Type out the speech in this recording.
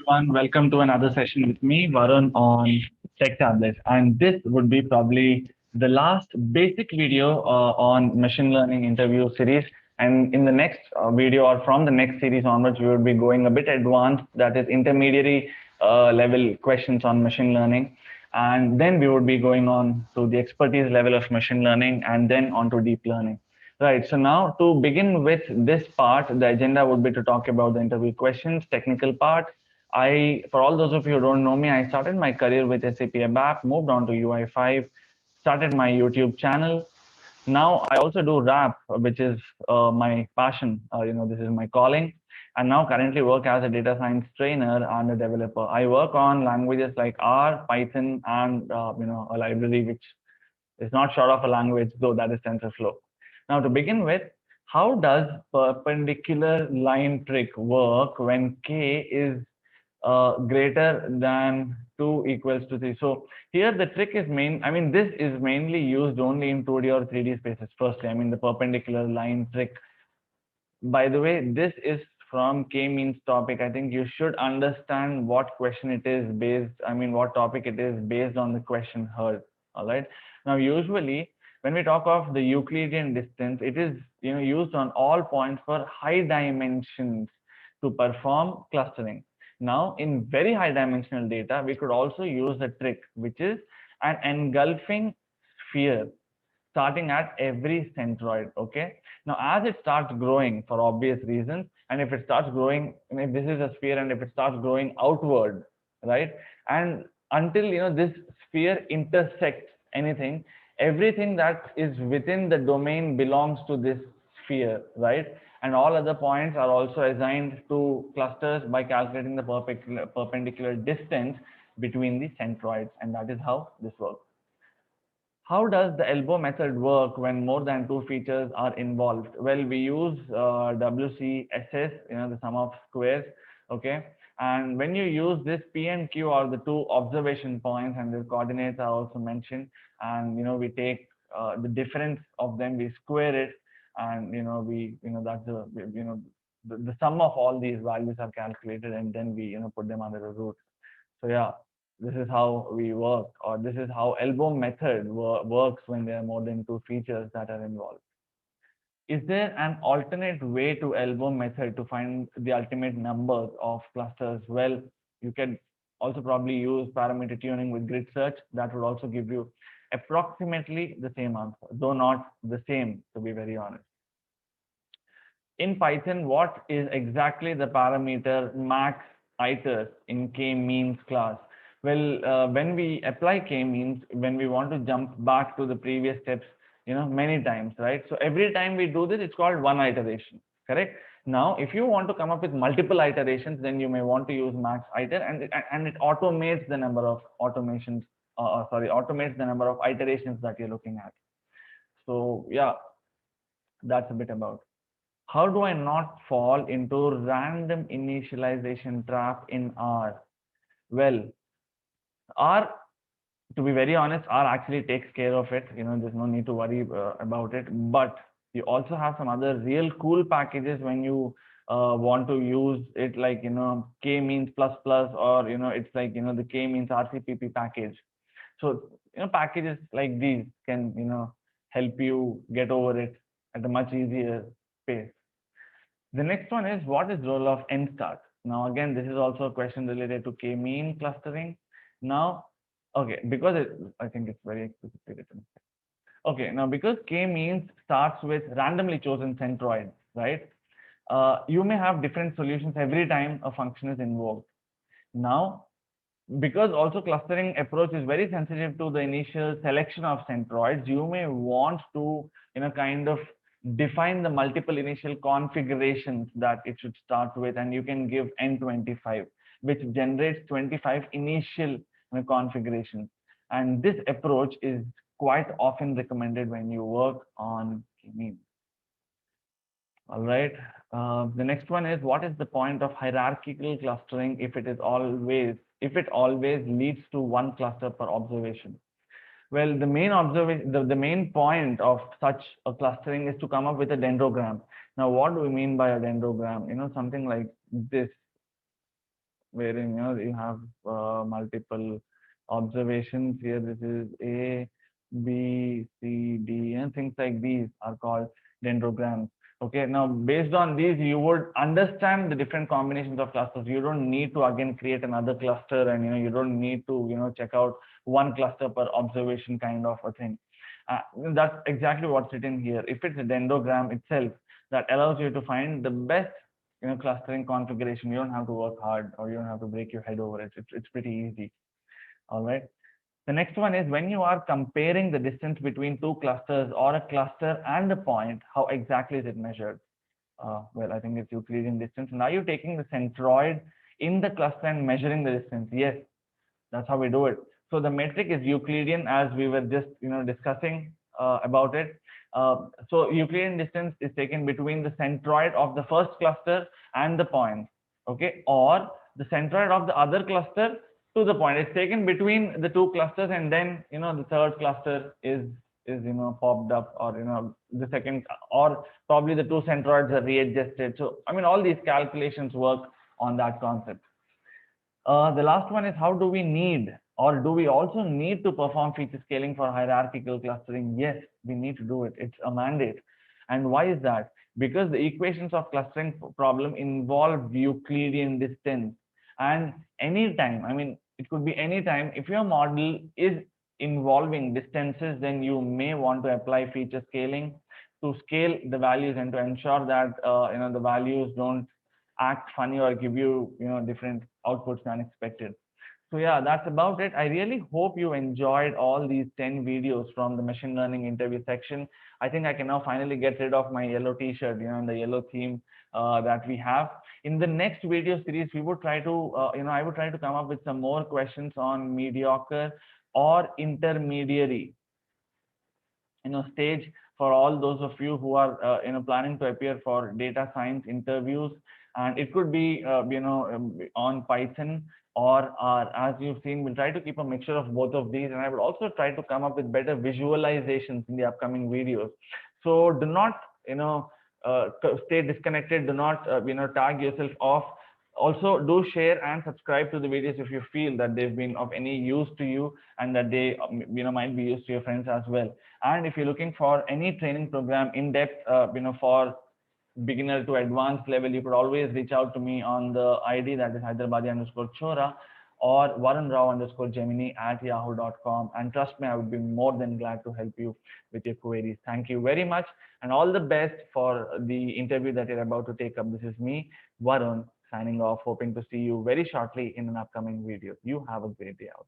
everyone. Welcome to another session with me, Varun, on Tech Tablets. And this would be probably the last basic video on machine learning interview series. And in the next video or from the next series onwards, we will be going a bit advanced, that is intermediary level questions on machine learning. And then we would be going on to the expertise level of machine learning and then on to deep learning. Right. So now to begin with this part, the agenda would be to talk about the interview questions, technical part. For all those of you who don't know me, I started my career with SAP ABAP, moved on to UI5, started my YouTube channel. Now I also do rap, which is my passion. This is my calling. And now currently work as a data science trainer and a developer. I work on languages like R, Python, and a library which is not short of a language, though that is TensorFlow. Now, to begin with, how does perpendicular line trick work when k is greater than 2 equals to 3? So here the trick is this is mainly used only in 2D or 3D spaces. Firstly, the perpendicular line trick. By the way, this is from k-means topic. I think you should understand what question it is what topic it is based on the question heard. All right. Now, usually when we talk of the Euclidean distance, it is used on all points for high dimensions to perform clustering. Now, in very high dimensional data, we could also use a trick, which is an engulfing sphere starting at every centroid. Okay. Now, as it starts growing for obvious reasons, and if it starts growing, if this is a sphere and if it starts growing outward, right, and until this sphere intersects anything, everything that is within the domain belongs to this sphere, right? And all other points are also assigned to clusters by calculating the perpendicular distance between the centroids, and that is how this works. How does the elbow method work when more than two features are involved? Well, we use WCSS, the sum of squares, okay? And when you use this P and Q are the two observation points, and the coordinates are also mentioned. And we take the difference of them, we square it, and that's the sum of all these values are calculated, and then we put them under a root. So yeah, this is how we work, or this is how elbow method works when there are more than two features that are involved. Is there an alternate way to elbow method to find the ultimate numbers of clusters? Well, you can also probably use parameter tuning with grid search. That would also give you approximately the same answer, though not the same, to be very honest. In Python, what is exactly the parameter max iter in k-means class? Well, when we apply k-means, when we want to jump back to the previous steps, many times, right? So every time we do this, it's called one iteration, correct? Now, if you want to come up with multiple iterations, then you may want to use max iter, and it automates the number of automates the number of iterations that you're looking at. So yeah, that's a bit about. How do I not fall into random initialization trap in R? Well, R, to be very honest, R actually takes care of it. There's no need to worry about it. But you also have some other real cool packages when you want to use it, like k-means plus plus, or it's like the k-means RCPP package. So packages like these can help you get over it at a much easier pace. The next one is, what is role of nstart? Now, again, this is also a question related to k-mean clustering. Now, okay, because I think it's very explicitly written. Okay, now because k-means starts with randomly chosen centroid, right? You may have different solutions every time a function is invoked. Now, because also clustering approach is very sensitive to the initial selection of centroids, you may want to kind of define the multiple initial configurations that it should start with, and you can give n25, which generates 25 initial configurations. And this approach is quite often recommended when you work on k-means. All right. The next one is, what is the point of hierarchical clustering if it always leads to one cluster per observation? Well, the main point of such a clustering is to come up with a dendrogram. Now, what do we mean by a dendrogram? Something like this. wherein you have multiple observations here. This is A, B, C, D, and things like these are called dendrograms. Okay, now based on these, you would understand the different combinations of clusters. You don't need to again create another cluster, and you don't need to check out one cluster per observation kind of a thing. Uh, that's exactly what's written here. If it's a dendrogram itself, that allows you to find the best clustering configuration. You don't have to work hard, or you don't have to break your head over it. It's pretty easy. All right. The next one is when you are comparing the distance between two clusters or a cluster and a point, how exactly is it measured? Well, I think it's Euclidean distance. Now you're taking the centroid in the cluster and measuring the distance. Yes, that's how we do it. So the metric is Euclidean, as we were just discussing about it. So Euclidean distance is taken between the centroid of the first cluster and the point, okay, or the centroid of the other cluster to the point. It's taken between the two clusters, and then the third cluster is popped up, or the second, or probably the two centroids are readjusted. So I mean, all these calculations work on that concept. The last one is, how do we need, or do we also need to perform feature scaling for hierarchical clustering? Yes, we need to do it. It's a mandate. And why is that? Because the equations of clustering problem involve Euclidean distance. And anytime, I mean, it could be anytime, if your model is involving distances, then you may want to apply feature scaling to scale the values and to ensure that the values don't act funny or give you different outputs than expected. So yeah, that's about it. I really hope you enjoyed all these 10 videos from the machine learning interview section. I think I can now finally get rid of my yellow t-shirt, and the yellow theme that we have. In the next video series, we would try to I would try to come up with some more questions on mediocre or intermediary stage for all those of you who are planning to appear for data science interviews. And it could be on Python, or as you've seen, we'll try to keep a mixture of both of these, and I will also try to come up with better visualizations in the upcoming videos. So do not stay disconnected. Do not tag yourself off. Also, do share and subscribe to the videos if you feel that they've been of any use to you, and that they might be used to your friends as well. And if you're looking for any training program in depth, for beginner to advanced level, you could always reach out to me on the ID that is Hyderabadi_Chora, or VarunRao_Gemini@yahoo.com. And trust me, I would be more than glad to help you with your queries. Thank you very much, and all the best for the interview that you're about to take up. This is me, Varun, signing off, hoping to see you very shortly in an upcoming video. You have a great day out.